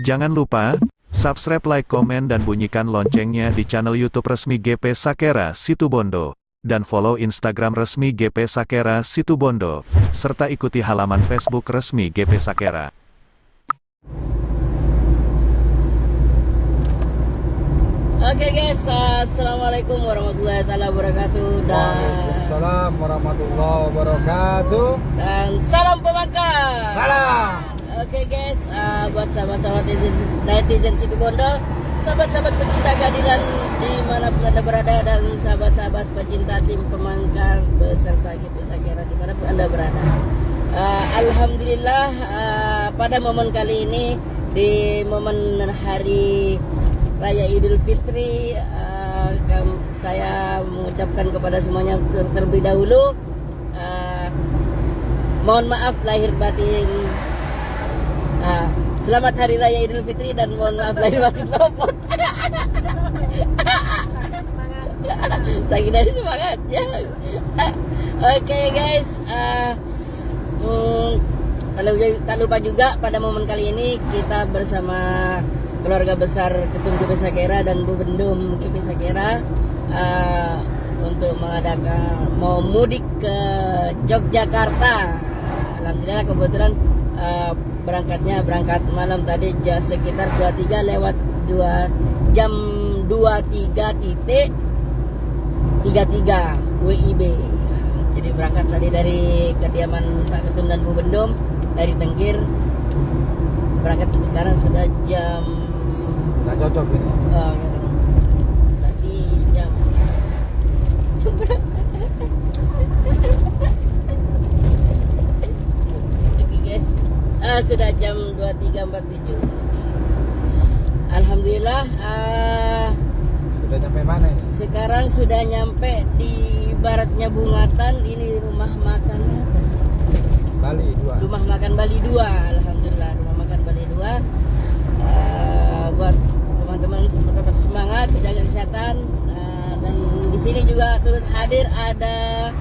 Jangan lupa, subscribe, like, komen dan bunyikan loncengnya di channel YouTube resmi GP Sakera Situbondo. Dan follow Instagram resmi GP Sakera Situbondo, serta ikuti halaman Facebook resmi GP Sakera. Oke guys, assalamualaikum warahmatullahi wabarakatuh dan Waalaikumsalam warahmatullahi wabarakatuh. dan salam pemakan. Salam. Oke guys, buat sahabat-sahabat netizen Situbondo, sahabat-sahabat pecinta keadilan dimanapun anda berada, dan sahabat-sahabat pecinta tim pemangkar beserta GP Sakera dimanapun anda berada. Alhamdulillah, pada momen kali ini, di momen hari Raya Idul Fitri, saya mengucapkan kepada semuanya terlebih dahulu, mohon maaf lahir batin. Selamat Hari Raya Idul Fitri dan mohon maaf lahir batin lopot. Lagi dari semangatnya. Oke guys, tak lupa juga pada momen kali ini kita bersama keluarga besar Ketum GP Sakera dan Bu Bendum GP Sakera untuk mengadakan mau mudik ke Yogyakarta. Alhamdulillah kebetulan berangkat malam tadi sekitar 23 lewat 2 jam 23.33 WIB. Jadi berangkat tadi dari kediaman Pak Ketum dan Bu Bendum dari Tengkir. Berangkat sekarang sudah jam Nggak cocok ini. gitu. Tadi jam oke guys, sudah jam 23.47. Alhamdulillah, Sudah sampai mana ini? sekarang sudah nyampe di baratnya Bungatan. Ini rumah makan Bali 2. Rumah makan Bali 2. Alhamdulillah, rumah makan Bali 2. Buat teman-teman tetap semangat, jaga kesehatan, dan di sini juga turut hadir ada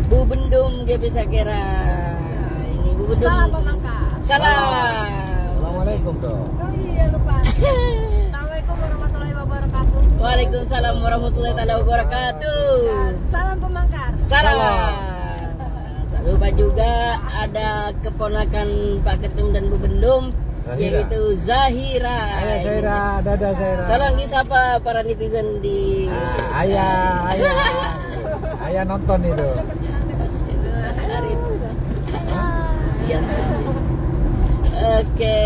Bu Bendum GP Sakera. Ini Bu Bendum. Salam pemangkar. Salam. Assalamualaikum dong. Oh iya lupa. Assalamualaikum warahmatullahi wabarakatuh. Waalaikumsalam warahmatullahi wabarakatuh. Salam pemangkar. Salam. Tak lupa juga ada keponakan Pak Ketum dan Bu Bendum, Zahira. yaitu Zahira. Ayah Zaira, dadah Zaira. Tolong disapa para netizen di Ayah nonton itu. Mas Arif. Siap. Oke,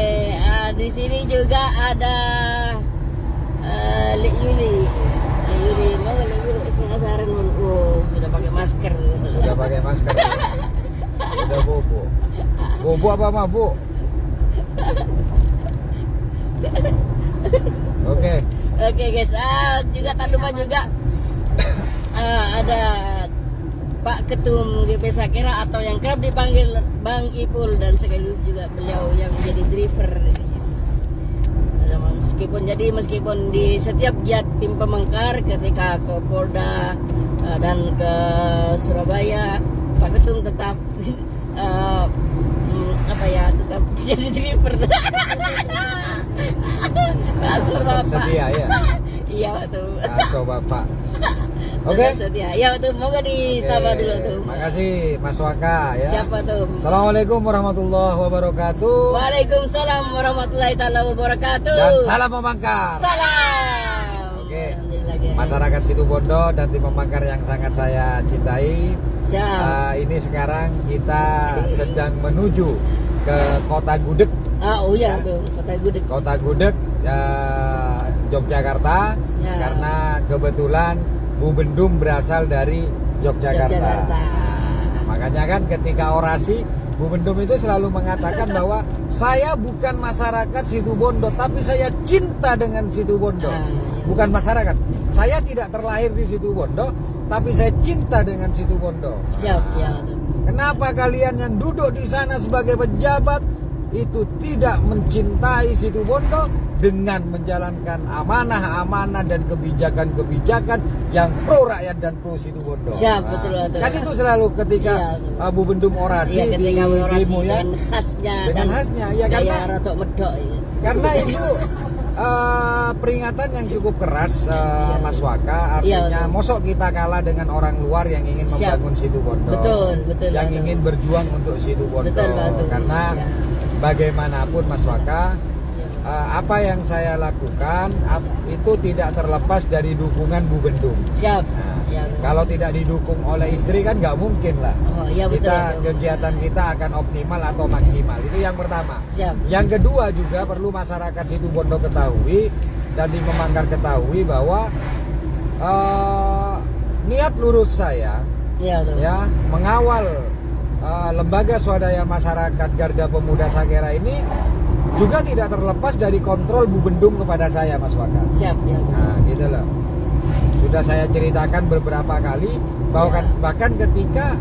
di sini juga ada Lek Yuli. Lek Yuli, mau Lek Yuli penasaran mon. Oh, sudah pakai masker. Sudah pakai masker. Sudah bobo. Bobo apa mabuk? Oke. Oke guys, juga tak lupa juga ada Pak Ketum GP Sakera atau yang kerap dipanggil Bang Ipul, dan sekaligus juga beliau yang menjadi driver. Meskipun di setiap giat tim pemangkar ketika ke Polda dan ke Surabaya, Pak Ketum tetap tetap jadi driver. Kaso bapak. Setia ya. Iya tuh. Kaso bapak. Oke. Setia. Ya tuh, moga disapa dulu tuh. Makasih Mas Waka ya. Siapa tuh? Assalamualaikum warahmatullahi wabarakatuh. Waalaikumsalam warahmatullahi wabarakatuh. Dan salam pemangkar. Salam. Oke. Alhamdulillah, guys. Masyarakat Situbondo dan tim pemangkar yang sangat saya cintai. Siap. Ini sekarang kita sedang menuju ke Kota Gudeg. Oh iya tuh, Kota Gudeg. Kota Gudeg, Yogyakarta. Ya. Karena kebetulan Bu Bendum berasal dari Yogyakarta. Yogyakarta. Makanya kan ketika orasi Bu Bendum itu selalu mengatakan bahwa saya bukan masyarakat Situbondo, tapi saya cinta dengan Situbondo. Iya. Bukan masyarakat. Saya tidak terlahir di Situbondo, tapi saya cinta dengan Situbondo. Siap, ya tuh. Kenapa kalian yang duduk di sana sebagai pejabat itu tidak mencintai Situbondo dengan menjalankan amanah-amanah dan kebijakan-kebijakan yang pro rakyat dan pro Situbondo. Siap, betul, betul. Kan itu selalu ketika Bu Bendum orasi Iya, ketika di orasi demo ya. dengan khasnya Dengan khasnya, ya, gaya karena- Ratok Medok ya. Karena itu peringatan yang cukup keras, Mas Waka. Iya, Artinya betul. mosok kita kalah dengan orang luar yang ingin Siap. membangun Situbondo. Betul, betul, Yang betul. ingin berjuang untuk Situbondo. Betul, betul. Karena Iya. bagaimanapun Mas Waka, apa yang saya lakukan itu tidak terlepas dari dukungan Bu Bendum. Siap. Nah, Ya, betul. kalau tidak didukung oleh istri kan nggak mungkin lah. Oh, iya, betul, Kita betul. kegiatan kita akan optimal atau maksimal. Itu yang pertama. Siap. Yang kedua juga perlu masyarakat Situbondo ketahui dan di Memanggar ketahui bahwa niat lurus saya Iya, betul. ya mengawal lembaga swadaya masyarakat Garda Pemuda Sakera ini juga tidak terlepas dari kontrol Bu Bendum kepada saya, Mas Waka. Siap, ya. betul. Nah, gitu loh. Sudah saya ceritakan beberapa kali bahwa bahkan ketika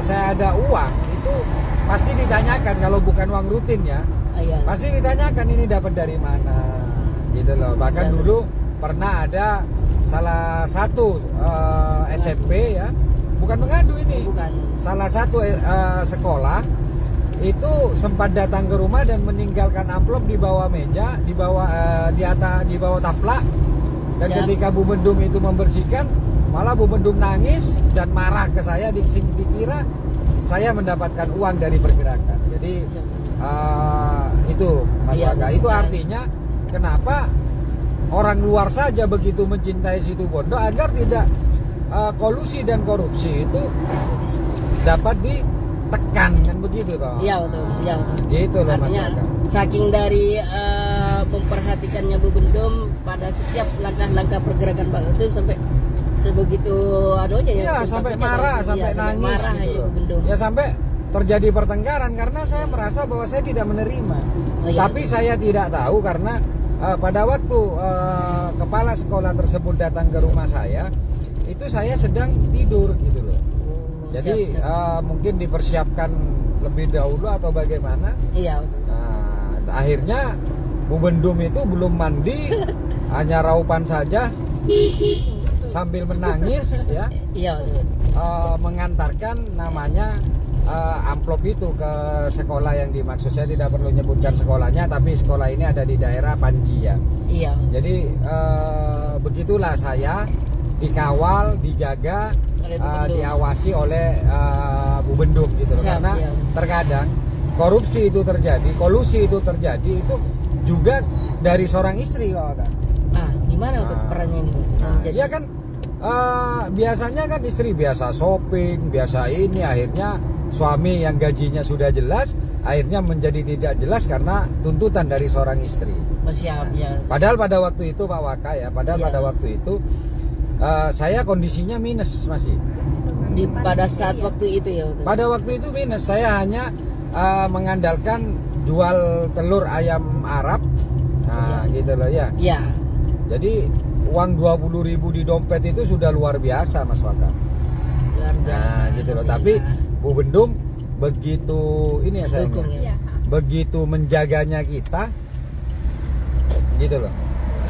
saya ada uang itu pasti ditanyakan, kalau bukan uang rutin ya, Iya. pasti ditanyakan ini dapat dari mana, gitu loh. Bahkan Ya. dulu pernah ada salah satu SMP ya, bukan mengadu ini, Bukan. salah satu sekolah itu sempat datang ke rumah dan meninggalkan amplop di bawah meja, di bawah di bawah taplak. Dan Siap. ketika Bu Bendum itu membersihkan, malah Bu Bendum nangis dan marah ke saya, dikira saya mendapatkan uang dari pergerakan. Jadi Siap. itu Mas Iya, Waka, betul itu sekali. artinya kenapa orang luar saja begitu mencintai Situbondo agar tidak kolusi dan korupsi itu dapat ditekan, kan begitu toh. Iya, betul. Iya, betul. Gitu loh Mas Artinya Waka. saking dari memperhatikannya Bu Bendum pada setiap langkah-langkah pergerakan Pak Ketum sampai sebegitu adunya ya. Iya, sampai marah, sampai nangis marah gitu ya loh. Bu Bendum. Ya sampai terjadi pertengkaran karena saya merasa bahwa saya tidak menerima. Oh, iya. Tapi saya tidak tahu karena pada waktu kepala sekolah tersebut datang ke rumah saya, itu saya sedang tidur gitu loh. Oh, Jadi siap, siap. mungkin dipersiapkan lebih dahulu atau bagaimana. Iya, betul. Nah, akhirnya Bu Bendum itu belum mandi, hanya raupan saja sambil menangis ya. Iya, betul. Mengantarkan namanya amplop itu ke sekolah yang dimaksud. Saya tidak perlu nyebutkan sekolahnya, tapi sekolah ini ada di daerah Panji ya. Iya. Jadi begitulah saya dikawal, dijaga, Oleh Bu Bendum. diawasi oleh Bu Bendum gitu loh. Siap, Karena iya. terkadang korupsi itu terjadi, kolusi itu terjadi itu juga dari seorang istri Pak Waka. Ah, gimana untuk perannya ini? Bu? Jadi- Iya kan biasanya kan istri biasa shopping, biasa ini, akhirnya suami yang gajinya sudah jelas akhirnya menjadi tidak jelas karena tuntutan dari seorang istri. Oh, siap, ya. Padahal pada waktu itu Pak Waka ya, padahal Iya. pada waktu itu saya kondisinya minus masih. Pada saat waktu itu ya, betul. Pada waktu itu minus, saya hanya mengandalkan jual telur ayam Arab. Nah, gitu loh ya. Iya. Jadi uang 20.000 di dompet itu sudah luar biasa Mas Waka. Luar biasa. Nah, gitu loh. Iya. Tapi Bu Bendum begitu ini ya Dukung sayangnya. ya. Begitu menjaganya kita, gitu loh.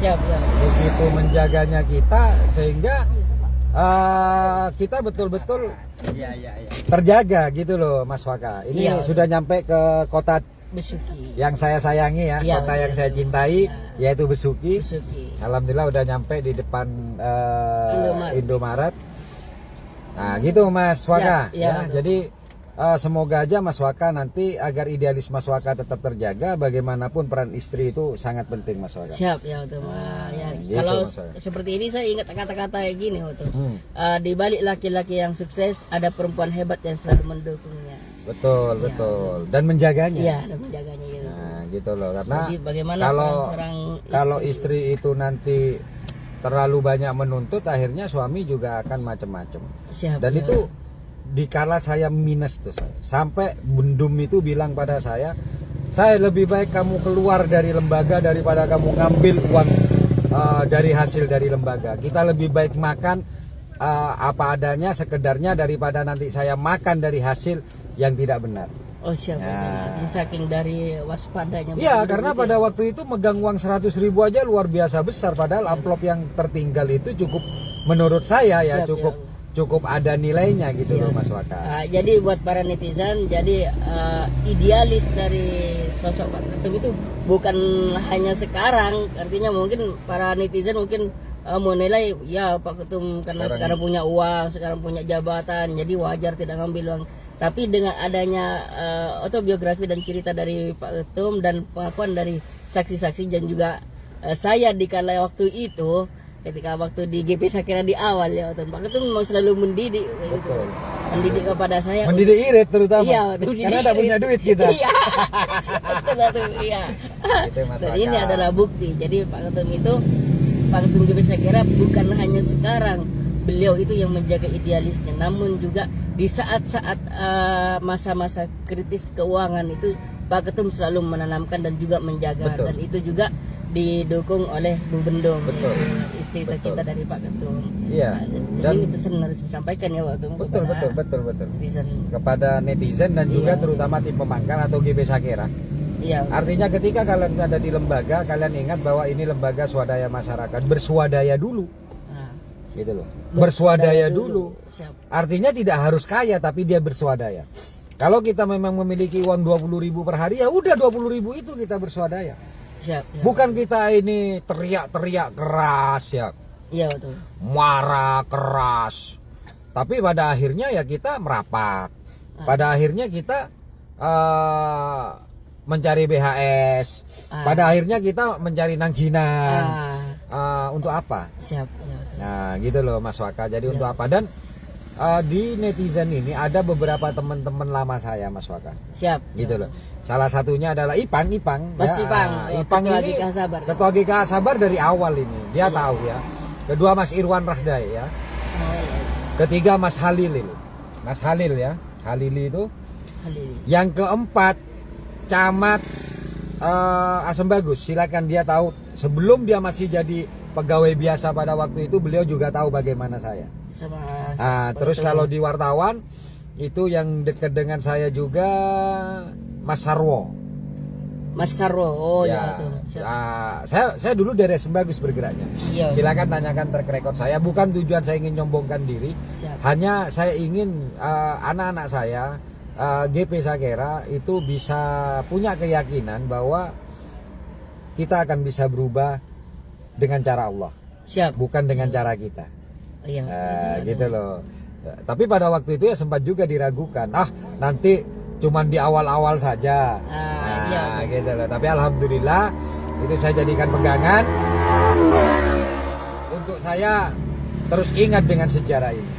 Siap, ya. Begitu menjaganya kita sehingga kita betul-betul terjaga gitu loh Mas Waka. Ini Iya. sudah nyampe ke kota Besuki. yang saya sayangi ya, Iya, kota yang iya, saya iya. cintai, yaitu Besuki. Besuki. Alhamdulillah udah nyampe di depan Indomaret. Indomaret. Nah gitu Mas Waka Siap, iya, ya. betul. Jadi semoga aja Mas Waka nanti agar idealis Mas Waka tetap terjaga. Bagaimanapun peran istri itu sangat penting Mas Waka. Siap, ya, betul. Ya. gitu, Kalau Mas Waka. seperti ini saya ingat kata-kata kayak gini, betul. Hmm. Di balik laki-laki yang sukses ada perempuan hebat yang selalu mendukungnya. Betul betul dan menjaganya. Iya, dan menjaganya gitu. Nah gitu loh karena Jadi bagaimana kalau peran seorang kalau istri itu nanti terlalu banyak menuntut, akhirnya suami juga akan macam-macam. Siap, Dan ya. itu dikala saya minus tuh saya. Sampai Bendum itu bilang pada saya lebih baik kamu keluar dari lembaga daripada kamu ngambil uang dari hasil dari lembaga. Kita lebih baik makan apa adanya sekedarnya daripada nanti saya makan dari hasil yang tidak benar. Oh siap. Nah. Berarti saking dari waspadanya. Iya, begitu karena gitu pada ya. waktu itu megang uang 100.000 aja luar biasa besar, padahal amplop yang tertinggal itu cukup, menurut saya ya, Siap, cukup ada nilainya gitu Iya. loh Mas Waka. Jadi buat para netizen, jadi idealis dari sosok Pak Ketum itu bukan hanya sekarang, artinya mungkin para netizen mungkin menilai ya Pak Ketum karena sekarang punya uang, sekarang punya jabatan, jadi wajar tidak ngambil uang. Tapi dengan adanya autobiografi dan cerita dari Pak Ketum dan pengakuan dari saksi-saksi dan juga saya di kala waktu itu, ketika waktu di GP Sakera di awal ya, Pak Ketum memang selalu mendidik gitu. Mendidik kepada saya. Mendidik irit terutama. Iya, betul, karena tidak punya duit kita. Iya. Betul, iya. Gitu, Mas Dan Waka. ini adalah bukti. Jadi Pak Ketum itu, Pak Ketum GP Sakera bukan hanya sekarang beliau itu yang menjaga idealisnya, namun juga di saat-saat masa-masa kritis keuangan itu Pak Ketum selalu menanamkan dan juga menjaga. Betul. Dan itu juga didukung oleh Bu Bendom, Betul. yaitu istri Betul. tercinta dari Pak Ketum. Iya. Dan Dan ini pesan harus disampaikan ya Pak Ketum betul, kepada betul. netizen. Kepada netizen dan juga Iya. terutama tim pemangkal atau GP Sakera. Iya. Artinya ketika kalian ada di lembaga, kalian ingat bahwa ini lembaga swadaya masyarakat, berswadaya dulu. Nah, Gitu loh. Berswadaya dulu. Siap. Artinya tidak harus kaya tapi dia berswadaya. Kalau kita memang memiliki uang 20.000 per hari, ya udah 20.000 itu kita berswadaya. Siap. Ya. Bukan kita ini teriak-teriak keras ya, Iya betul. marah keras. Tapi pada akhirnya ya kita merapat. Pada akhirnya kita mencari BHS. Pada akhirnya kita mencari nangginan. Untuk apa? Siap. Ya, betul. Nah gitu loh Mas Waka. Jadi untuk apa? Dan di netizen ini ada beberapa teman-teman lama saya Mas Waka. Siap. Gitu loh. Salah satunya adalah Ipang. Mas Ipang, Ipang Ketua ini GK Sabar. Ketua GK Sabar dari awal ini. Dia tahu ya. Kedua Mas Irwan Rahdai ya. Oh, iya. Ketiga Mas Halil. Mas Halil ya. Halili itu. Halil. Yang keempat Camat Asem Bagus. Silakan dia tahu. Sebelum dia masih jadi pegawai biasa pada waktu itu, beliau juga tahu bagaimana saya. Sama. Terus kalau di wartawan itu yang dekat dengan saya juga Mas Sarwo. Mas Sarwo. Oh ya, betul. Siap. Saya dulu dari Asem Bagus bergeraknya. Iya. Silakan tanyakan track record saya. Bukan tujuan saya ingin nyombongkan diri. Siap. Hanya saya ingin anak-anak saya GP Sakera itu bisa punya keyakinan bahwa kita akan bisa berubah dengan cara Allah, Siap. bukan dengan cara kita. Iya. Gitu loh. Tapi pada waktu itu ya sempat juga diragukan. Nanti cuman di awal-awal saja. Iya. Gitu loh. Tapi alhamdulillah itu saya jadikan pegangan untuk saya terus ingat dengan sejarah ini.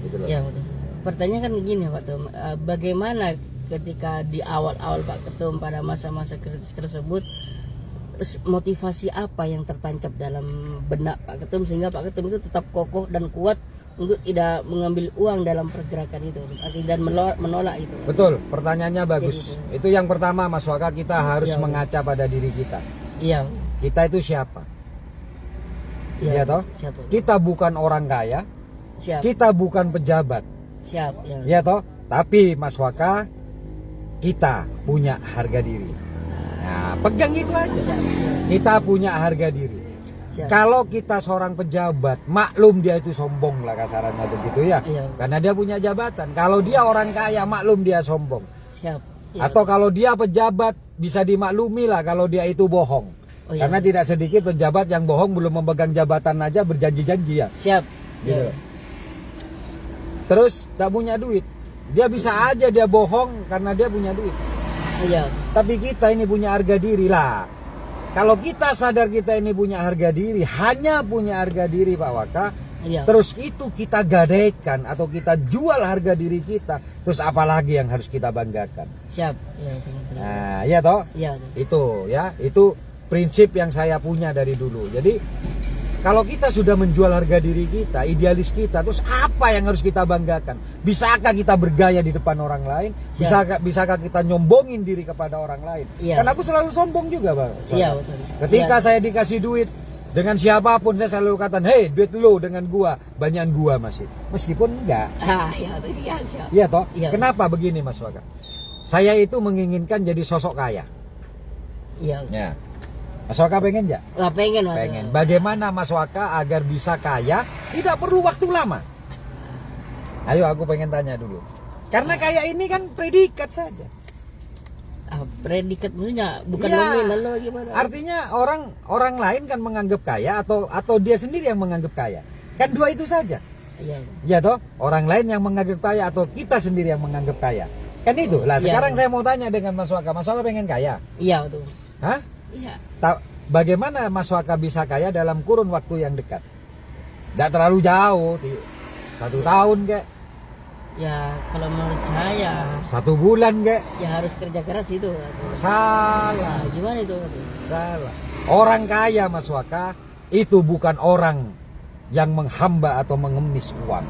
Gitu loh. Iya betul. Pertanyaan kan gini Pak Ketum, bagaimana ketika di awal-awal Pak Ketum pada masa-masa kritis tersebut, terus motivasi apa yang tertancap dalam benak Pak Ketum sehingga Pak Ketum itu tetap kokoh dan kuat untuk tidak mengambil uang dalam pergerakan itu, dan menolak itu. Betul, pertanyaannya bagus. Itu yang pertama Mas Waka, kita harus mengaca pada diri kita. Iya. Kita itu siapa? Iya toh? Siap. Kita bukan orang kaya, Siap. kita bukan pejabat. Siap. Ya. Iya toh? Tapi Mas Waka, kita punya harga diri. Nah, pegang itu aja. Kita punya harga diri. Siap. Kalau kita seorang pejabat, maklum dia itu sombong lah kasarannya begitu ya. Iya. Karena dia punya jabatan. Kalau dia orang kaya, maklum dia sombong. Siap. Ya. Atau kalau dia pejabat, bisa dimaklumi lah kalau dia itu bohong. Oh, iya. Karena tidak sedikit pejabat yang bohong belum memegang jabatan aja berjanji-janji ya. Siap. Gitu. Ya. Terus tak punya duit. Dia bisa aja dia bohong karena dia punya duit. Iya. Tapi kita ini punya harga diri lah. Kalau kita sadar kita ini punya harga diri, hanya punya harga diri Pak Waka, Iya. terus itu kita gadaikan atau kita jual harga diri kita, terus apalagi yang harus kita banggakan? Siap. Ya, betul. Nah, iya toh? Iya. Itu ya, itu prinsip yang saya punya dari dulu. Jadi kalau kita sudah menjual harga diri kita, idealis kita, terus apa yang harus kita banggakan? Bisakah kita bergaya di depan orang lain? Bisakah kita nyombongin diri kepada orang lain? Iya. Kan aku selalu sombong juga, Bang. Iya, betul. Ketika saya dikasih duit dengan siapapun, saya selalu katakan, "Hei, duit lu dengan gua, banyakan gua masih." Meskipun enggak. Iya, betul. Iya, siap. Iya toh? Iya. Kenapa begini Mas Waka? saya itu menginginkan jadi sosok kaya. Iya. Ya. Mas Waka pengen nggak? Wah, pengen Mas. Pengen. Bagaimana Mas Waka agar bisa kaya tidak perlu waktu lama? Ayo aku pengen tanya dulu. Karena kaya ini kan predikat saja. Predikat punya bukan Iya. nominal lo gimana? Artinya orang lain kan menganggap kaya atau dia sendiri yang menganggap kaya. Kan dua itu saja. Iya. Ya toh, orang lain yang menganggap kaya atau kita sendiri yang menganggap kaya. Kan itu. Lah Iya. sekarang saya mau tanya dengan Mas Waka. Mas Waka pengen kaya? Iya betul. Hah? Iya. Bagaimana Mas Waka bisa kaya dalam kurun waktu yang dekat? Tidak terlalu jauh, 1 tahun kek, Ya kalau menurut saya 1 bulan kek. ya harus kerja keras itu. Salah, Nah, gimana itu? salah. Orang kaya Mas Waka itu bukan orang yang menghamba atau mengemis uang.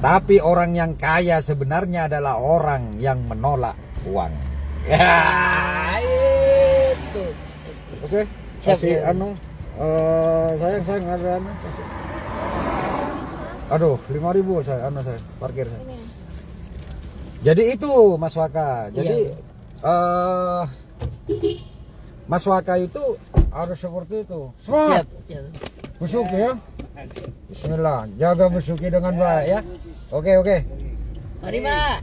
Tapi orang yang kaya sebenarnya adalah orang yang menolak uang. Ya, itu. Oke, Siap, kasih ya. sayang ada kasih. Aduh, 5.000 saya parkir saya. Jadi itu Mas Waka. Jadi Mas Waka itu harus seperti itu. Siap. Semangat. Ya. Besuki ya. Bismillah, jaga besuki dengan baik ya. Oke. Mari Pak.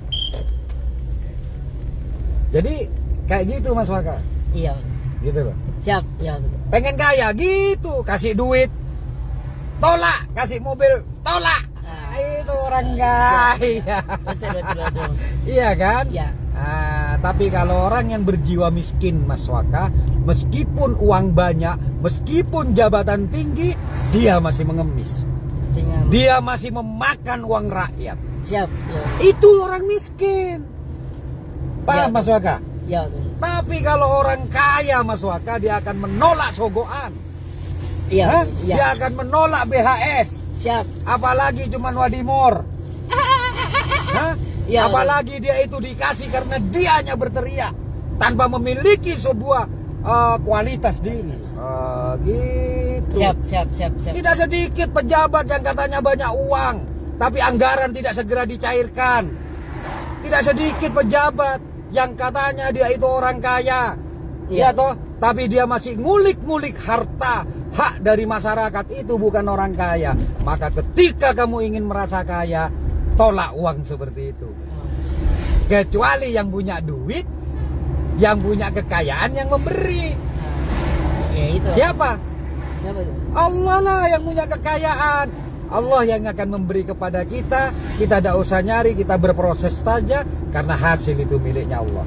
Jadi kayak gitu Mas Waka. Iya. Gitu loh. Siap. Ya. Pengen kaya gitu, kasih duit tolak, kasih mobil tolak. Ah. Itu orang kaya. Betul. Iya kan? Iya. Nah, tapi kalau orang yang berjiwa miskin Mas Waka, meskipun uang banyak, meskipun jabatan tinggi, dia masih mengemis. Dengan Dia masih memakan uang rakyat. siap. Ya. Itu orang miskin. Paham Ya. Mas Waka? Ya. Betul. Tapi kalau orang kaya Mas Waka, dia akan menolak sogokan. Iya. Hah? Betul. Ya. Dia akan menolak BHS. Siap. Apalagi cuman Wadimor. Hah? Ya, Apalagi dia itu dikasih karena dia hanya berteriak tanpa memiliki sebuah kualitas diri. Gitu. Siap. Tidak sedikit pejabat yang katanya banyak uang, tapi anggaran tidak segera dicairkan. Tidak sedikit pejabat yang katanya dia itu orang kaya, ya Iya. toh, tapi dia masih ngulik-ngulik harta hak dari masyarakat. Itu bukan orang kaya. Maka ketika kamu ingin merasa kaya, tolak uang seperti itu. Kecuali yang punya duit, yang punya kekayaan yang memberi. Ya itu. Siapa? Siapa itu? Allah lah yang punya kekayaan. Allah yang akan memberi kepada kita. Kita tidak usah nyari, kita berproses saja karena hasil itu miliknya Allah.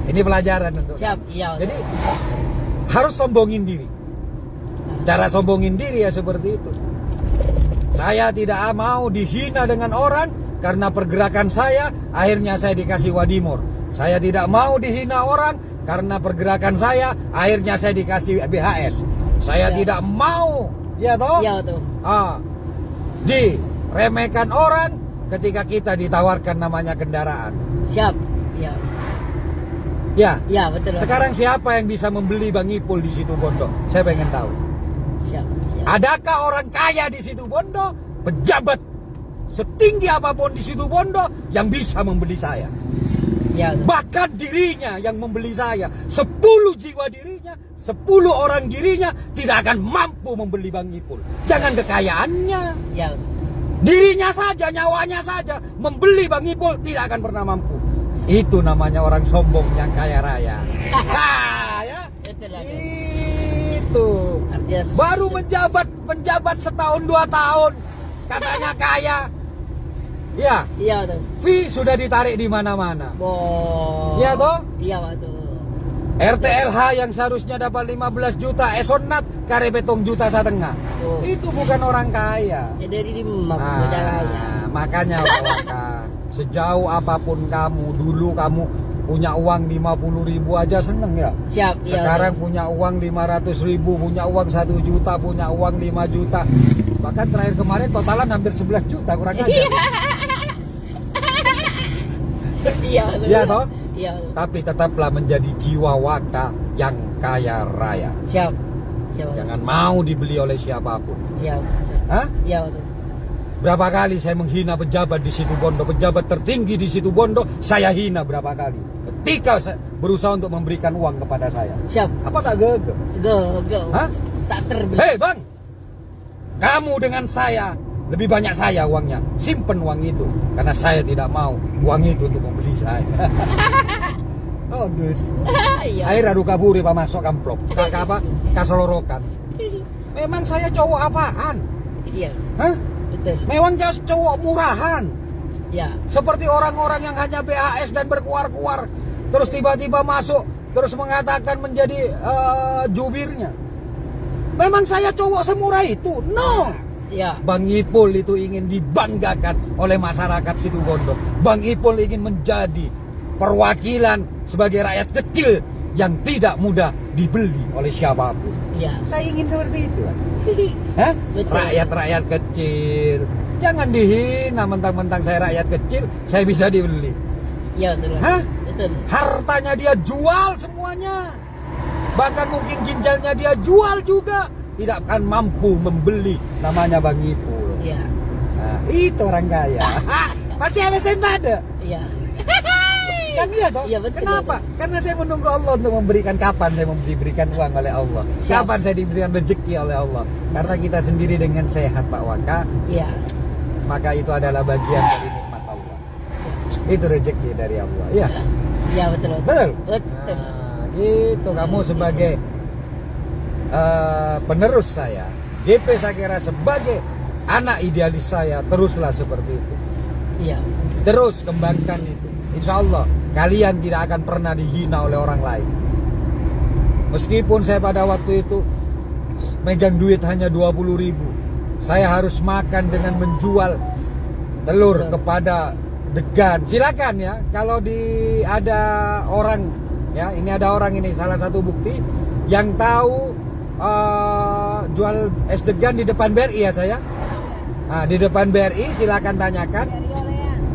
Ini pelajaran untuk Siap. kamu. Iya. Jadi harus sombongin diri. Cara sombongin diri ya seperti itu. Saya tidak mau dihina dengan orang karena pergerakan saya, akhirnya saya dikasih Wadimor. Saya tidak mau dihina orang karena pergerakan saya, akhirnya saya dikasih BHS. Saya Ya. tidak mau, ya toh? Iya betul. Diremehkan orang ketika kita ditawarkan namanya kendaraan. Siap. Iya. Ya. Iya betul. Sekarang siapa yang bisa membeli Bang Ipul di situ Bondo? Saya pengen tahu. Siap. Iya. Adakah orang kaya di situ Bondo, pejabat setinggi apapun di situ Bondo yang bisa membeli saya? Iya. betul. Bahkan dirinya yang membeli saya, 10 jiwa dirinya, 10 orang dirinya tidak akan mampu membeli Bang Ipul. Jangan kekayaannya, Iya. betul. dirinya saja, nyawanya saja membeli Bang Ipul tidak akan pernah mampu. Itu namanya orang sombong yang kaya raya. Ya? Betul. betul. Itu. Artinya Baru menjabat setahun 2 tahun katanya kaya. Ya, Iya betul. fee sudah ditarik di mana-mana. Iya toh? Iya betul. RTLH yang seharusnya dapat 15 juta, esonat kare betong juta setengah. Oh. Itu bukan orang kaya. Ya dari di saudara ya. Makanya Waka, sejauh apapun kamu, dulu kamu punya uang 50.000 aja seneng ya. Siap. Iya. Sekarang betul. punya uang 500.000, punya uang 1 juta, punya uang 5 juta. Bahkan terakhir kemarin totalan hampir 11 juta kurang aja. Iya betul. Iya toh? Iya betul. Tapi tetaplah menjadi jiwa Waka yang kaya raya. Siap. Siap. betul. Jangan mau dibeli oleh siapapun. Iya. betul. Hah? Iya betul. Berapa kali saya menghina pejabat di Situbondo, pejabat tertinggi di Situbondo, saya hina berapa kali. Ketika saya berusaha untuk memberikan uang kepada saya. Siap. Apa tak gegep? Go. Hah? Tak terbeli. Hei bang, kamu dengan saya, lebih banyak saya uangnya. Simpen uang itu, karena saya tidak mau uang itu untuk membeli saya. Oh dus. Iya. Akhirnya duka buri pak masuk amplop. Kakak apa? Kasolorokan. Memang saya cowok apaan? Iya. Hah? Betul. Memang cowok murahan. Ya. Seperti orang-orang yang hanya BHS dan berkuar-kuar, terus tiba-tiba masuk, terus mengatakan menjadi jubirnya. Memang saya cowok semurah itu? No. Ya. Bang Ipul itu ingin dibanggakan oleh masyarakat Situbondo. Bang Ipul ingin menjadi perwakilan sebagai rakyat kecil yang tidak mudah dibeli oleh siapapun. Ya. Saya ingin seperti itu. Hah? Betul. Rakyat-rakyat kecil. Jangan dihina mentang-mentang saya rakyat kecil, saya bisa dibeli. Ya betul. Hah? Betul. Hartanya dia jual semuanya. Bahkan mungkin ginjalnya dia jual juga. Tidak akan mampu membeli namanya Bang Ipul. Iya. Nah, itu orang kaya. Masih MSN ada? Iya. Kan iya toh? Iya, betul, Kenapa? Karena saya menunggu Allah untuk memberikan kapan saya diberikan uang oleh Allah. Siap. Kapan saya diberikan rezeki oleh Allah. Karena kita sendiri dengan sehat Pak Waka, Iya. maka itu adalah bagian dari nikmat Allah. Itu rezeki dari Allah. Iya. Iya betul. Betul? Betul. Nah, gitu kamu sebagai penerus saya, GP Sakera sebagai anak idealis saya, teruslah seperti itu. Iya. Terus kembangkan itu. Insya Allah kalian tidak akan pernah dihina oleh orang lain. Meskipun saya pada waktu itu megang duit hanya 20.000, saya harus makan dengan menjual telur kepada degan. Silakan ya, kalau ada orang ya, ini ada orang ini salah satu bukti yang tahu jual es degan di depan BRI ya saya. Nah, di depan BRI silakan tanyakan.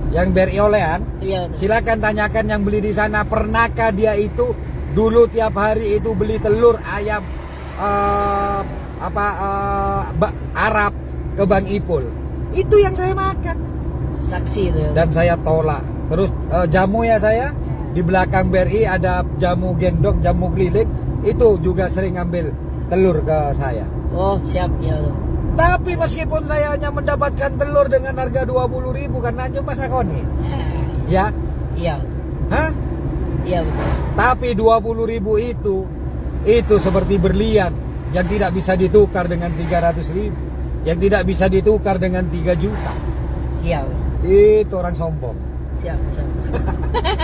Yang BRI olean, Iya. silakan tanyakan yang beli di sana, pernahkah dia itu dulu tiap hari itu beli telur ayam Arab ke Bang Ipul. Itu yang saya makan. Saksi itu. Dan saya tolak. Terus jamu ya saya di belakang BRI ada jamu gendong, jamu keliling, itu juga sering ngambil telur ke saya. Oh siap ya. Tapi meskipun saya hanya mendapatkan telur dengan harga 20.000 karena cuma sakoni. Ya, Iya. hah? Iya betul. Tapi 20.000 itu seperti berlian yang tidak bisa ditukar dengan 300.000, yang tidak bisa ditukar dengan 3 juta. Iya. Itu orang sombong. Siap.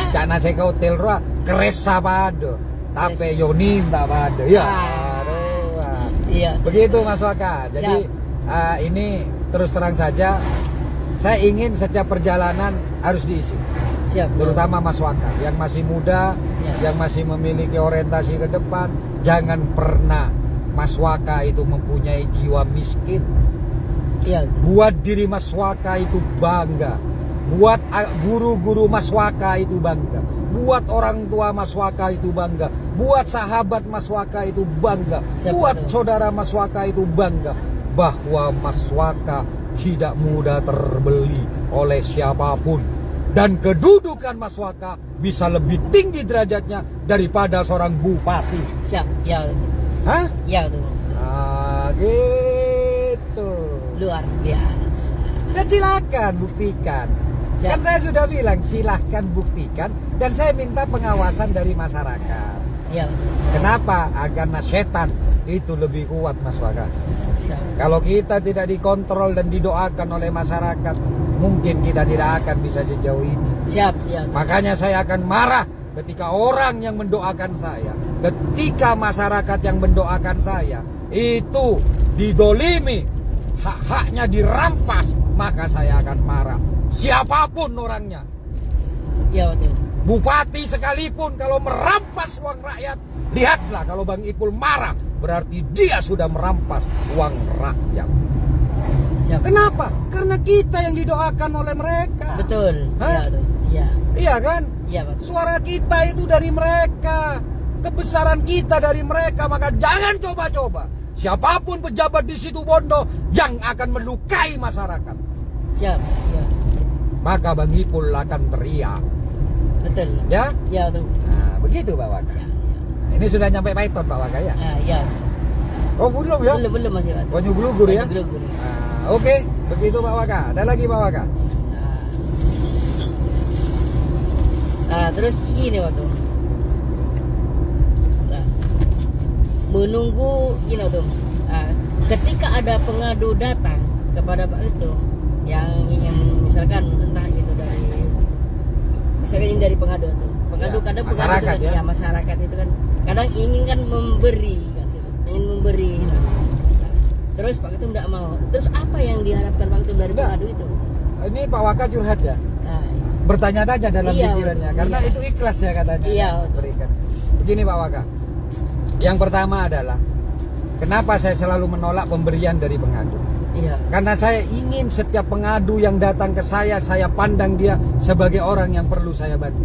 Cana saya ke hotel roa keres sapado, tapi yonin tak pada. Ya. Aduh. Iya. Begitu Mas Waka. Jadi ini terus terang saja, saya ingin setiap perjalanan harus diisi. Siap. Terutama Mas Waka yang masih muda, Ya. yang masih memiliki orientasi ke depan. Jangan pernah Mas Waka itu mempunyai jiwa miskin. Iya. Buat diri Mas Waka itu bangga. Buat guru-guru Mas Waka itu bangga. Buat orang tua Mas Waka itu bangga. Buat sahabat Mas Waka itu bangga. Siap, Buat betul. saudara Mas Waka itu bangga bahwa Mas Waka tidak mudah terbeli oleh siapapun. Dan kedudukan Mas Waka bisa lebih tinggi derajatnya daripada seorang bupati. Siap. Ya. Hah? Ya tuh. Nah, gitu. Luar biasa. Dan silakan buktikan. Siap. Kan saya sudah bilang silahkan buktikan. Dan saya minta pengawasan dari masyarakat. Iya. Kenapa? Karena setan itu lebih kuat Mas Waka. Siap. Kalau kita tidak dikontrol dan didoakan oleh masyarakat, mungkin kita tidak akan bisa sejauh ini. Siap. Ya. Makanya saya akan marah ketika orang yang mendoakan saya, ketika masyarakat yang mendoakan saya itu didolimi, hak-haknya dirampas, maka saya akan marah. Siapapun orangnya, Iya betul. bupati sekalipun kalau merampas uang rakyat, lihatlah kalau Bang Ipul marah, berarti dia sudah merampas uang rakyat. Siap. Kenapa? Karena kita yang didoakan oleh mereka. Betul. Hah? Iya tuh. Iya. Iya kan? Iya betul. Suara kita itu dari mereka, kebesaran kita dari mereka, maka jangan coba-coba siapapun pejabat di Situbondo yang akan melukai masyarakat. Siap. Ya. maka Bang Ipul akan teriak. Betul. Ya? Ya betul. Nah, begitu Pak Waka. Siap. Nah, ini sudah nyampe Python Pak Waka ya? Ya. Oh belum ya? Belum masih Pak. Banyu Blugur ya? Banyu Blugur. Nah, oke, begitu Pak Waka. Ada lagi Pak Waka? Nah, terus gini waktu. Nah, menunggu gini waktu. Nah, ketika ada pengadu datang kepada Pak itu yang ingin misalkan entah itu dari misalkan ini dari pengadu itu. Pengadu Ya, kadang masyarakat pengadu itu kan, ya. ya masyarakat itu kan kadang ingin kan memberi kan gitu. Ingin memberi gitu. Nah, terus Pak itu enggak mau. Terus apa yang diharapkan Pak itu dari Enggak. pengadu itu? Ini Pak Waka curhat ya? Nah, Bertanya-tanya dalam Iya, pikirannya betul. karena Iya. itu ikhlas ya katanya. Iya, yang betul. berikan. Begini Pak Waka. Yang pertama adalah kenapa saya selalu menolak pemberian dari pengadu? iya. Karena saya ingin setiap pengadu yang datang ke saya pandang dia sebagai orang yang perlu saya bantu.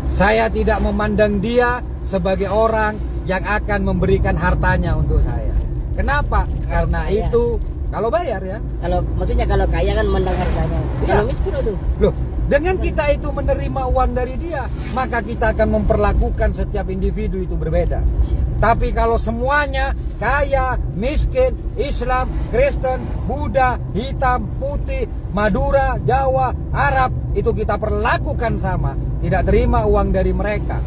Saya tidak memandang dia sebagai orang yang akan memberikan hartanya untuk saya. Kenapa? Karena kaya. itu kalau bayar ya. Kalau maksudnya kalau kaya kan mendang harganya. Iya. Kalau miskin aduh. Loh, dengan kita itu menerima uang dari dia, maka kita akan memperlakukan setiap individu itu berbeda. Tapi kalau semuanya kaya, miskin, Islam, Kristen, Buddha, hitam, putih, Madura, Jawa, Arab, itu kita perlakukan sama, tidak terima uang dari mereka,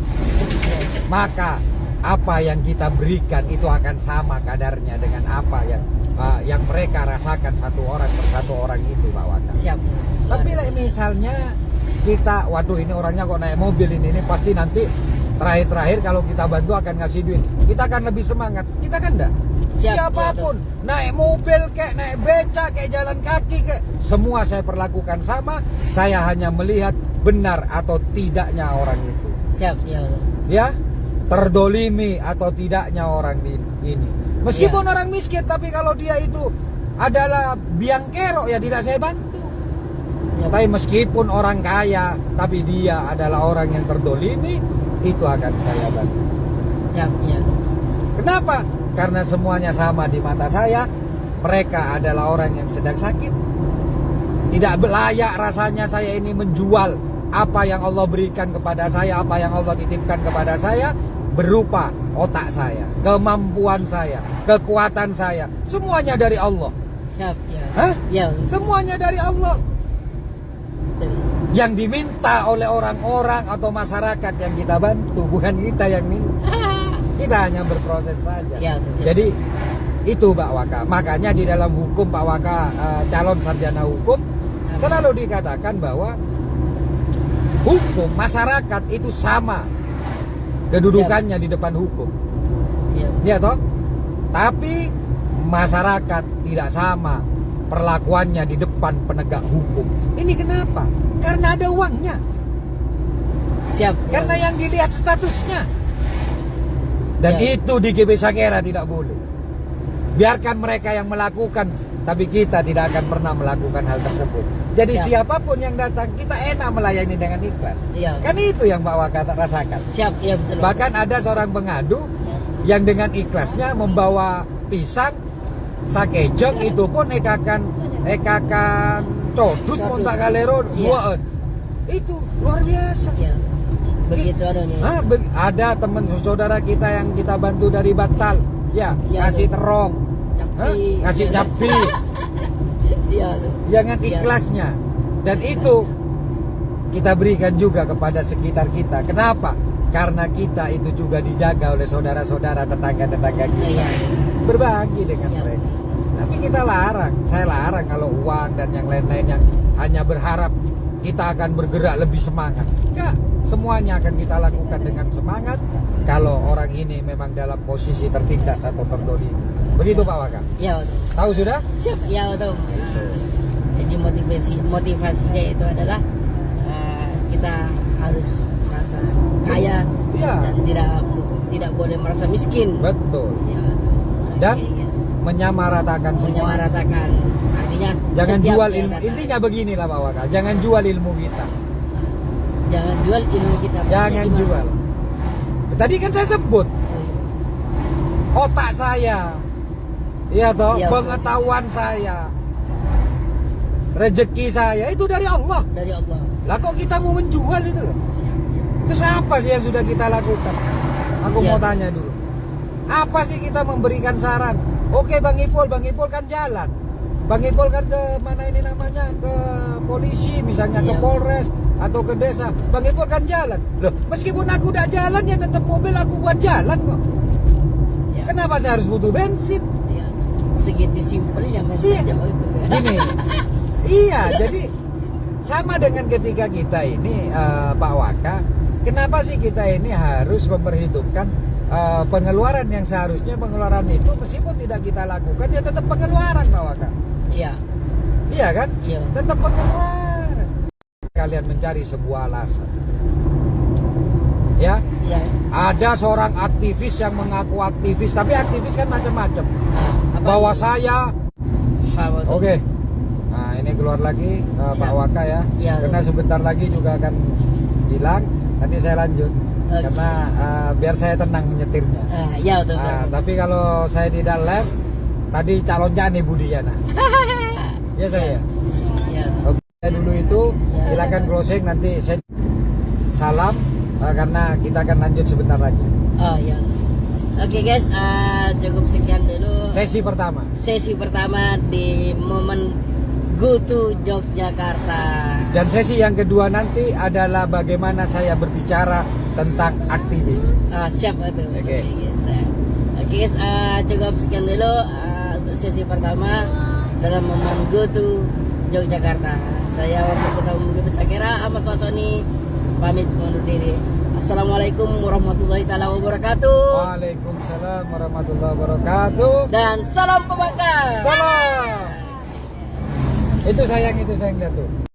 maka apa yang kita berikan itu akan sama kadarnya dengan apa yang mereka rasakan satu orang persatu orang itu Pak Waka. Siap. Tapi like, misalnya kita, waduh ini orangnya kok naik mobil ini pasti nanti terakhir kalau kita bantu akan ngasih duit, kita akan lebih semangat. Kita kan enggak. Siap, Siapapun naik mobil kayak naik beca kayak jalan kaki kayak semua saya perlakukan sama. Saya hanya melihat benar atau tidaknya orang itu. Siap, ya. Ya, terdolimi atau tidaknya orang ini. Meskipun Ya. orang miskin, tapi kalau dia itu adalah biang kerok ya tidak saya bantu. Ya. Tapi meskipun orang kaya, tapi dia adalah orang yang terdolimi, itu akan saya bantu. Siap, ya. Kenapa? Karena semuanya sama di mata saya. Mereka adalah orang yang sedang sakit. Tidak layak rasanya saya ini menjual apa yang Allah berikan kepada saya, apa yang Allah titipkan kepada saya, berupa otak saya, kemampuan saya, kekuatan saya, semuanya dari Allah. Siap, ya. Hah? Ya. Semuanya dari Allah. Betul. Yang diminta oleh orang-orang atau masyarakat yang kita bantu, bukan kita yang minta. Kita hanya berproses saja. Ya, siap. Jadi itu Pak Waka. Makanya di dalam hukum Pak Waka, calon sarjana hukum, selalu dikatakan bahwa hukum masyarakat itu sama kedudukannya di depan hukum. Iya. Ya toh? Tapi masyarakat tidak sama perlakuannya di depan penegak hukum. Ini kenapa? Karena ada uangnya. Siap. ya. Karena yang dilihat statusnya. Dan Ya. itu di GB Sakera tidak boleh. Biarkan mereka yang melakukan, tapi kita tidak akan pernah melakukan hal tersebut. Jadi Siap. siapapun yang datang, kita enak melayani dengan ikhlas. Iya. Kan itu yang Pak Waka rasakan. Siap, ya betul. Bahkan ada seorang pengadu yang dengan ikhlasnya membawa pisang, sakejeng, itu pun ekakan codut montak galero Iya. buaan. Itu luar biasa. Ya. Begitu adanya. Hah, ada teman saudara kita yang kita bantu dari Batal, ya, Iya, kasih tuh. terong, hah, Capi. kasih Ya. capi, Iya tuh. jangan Iya. ikhlasnya. Dan itu kita berikan juga kepada sekitar kita. Kenapa? Karena kita itu juga dijaga oleh saudara-saudara tetangga-tetangga kita. Iya. Berbagi dengan Iya. mereka. Tapi kita larang, saya larang kalau uang dan yang lain-lain yang hanya berharap kita akan bergerak lebih semangat. Enggak, semuanya akan kita lakukan dengan semangat kalau orang ini memang dalam posisi tertindas atau terdolimi. Begitu Pak Waka. Ya betul. Tahu sudah? Siap, ya betul. Jadi motivasinya itu adalah kita harus merasa kaya Iya. dan tidak boleh merasa miskin. Betul. Ya. Dan Oke, yes. menyamaratakan semua. Menyamaratakan. Artinya Jangan setiap jual yang ilmu. datang. Intinya beginilah Pak Waka. Jangan jual ilmu kita. Jangan jual ilmu kita. Jangan Gimana? jual. Tadi kan saya sebut otak saya, iya toh, Iya, betul. pengetahuan saya, rezeki saya itu dari Allah. Dari Allah. Lah kok kita mau menjual itu loh? Terus apa sih yang sudah kita lakukan? Aku Ya. mau tanya dulu. Apa sih kita memberikan saran? Oke Bang Ipul kan jalan. Bang Ipul kan ke mana ini namanya? Ke polisi misalnya, ke Iya. Polres atau ke desa. Bang Ipul kan jalan. Loh, meskipun aku udah jalan ya tetap mobil aku buat jalan kok. Ya. Kenapa saya harus butuh bensin? Ya. Segitu simpelnya Iya. saja itu. Gini, iya, jadi sama dengan ketika kita ini Pak Waka, kenapa sih kita ini harus memperhitungkan pengeluaran yang seharusnya pengeluaran itu meskipun tidak kita lakukan ya tetap pengeluaran Pak Waka, Iya. iya kan? Iya. Tetap pengeluaran. Kalian mencari sebuah alasan, ya? Iya. Ada seorang aktivis yang mengaku aktivis, tapi aktivis kan macam-macam. Nah, apa? Bahwa saya Apa tuh? Oke. Nah, ini keluar lagi Pak Ya. Waka ya. Ya, Karena sebentar lagi juga akan hilang. Nanti saya lanjut. Oke. Karena biar saya tenang menyetirnya. Ya betul. Tapi kalau saya tidak left, tadi calonnya nih Budiana. Ya saya. Ya. Oke. Saya dulu itu Ya. silakan closing nanti saya salam karena kita akan lanjut sebentar lagi. Oh ya. Oke guys, cukup sekian dulu Sesi pertama di momen Go to Yogyakarta. dan sesi yang kedua nanti adalah bagaimana saya berbicara tentang aktivis. Siap itu. Oke. Guys. Oke guys, cukup sekian dulu untuk sesi pertama dalam momen Go to Yogyakarta. Saya Wakil Ketua Umum GP Sakera Ahmad Fatoni pamit undur diri. Assalamualaikum warahmatullahi taala wabarakatuh. Waalaikumsalam warahmatullahi wabarakatuh. Dan salam pembangkang. Salam. Itu sayang lihat tuh.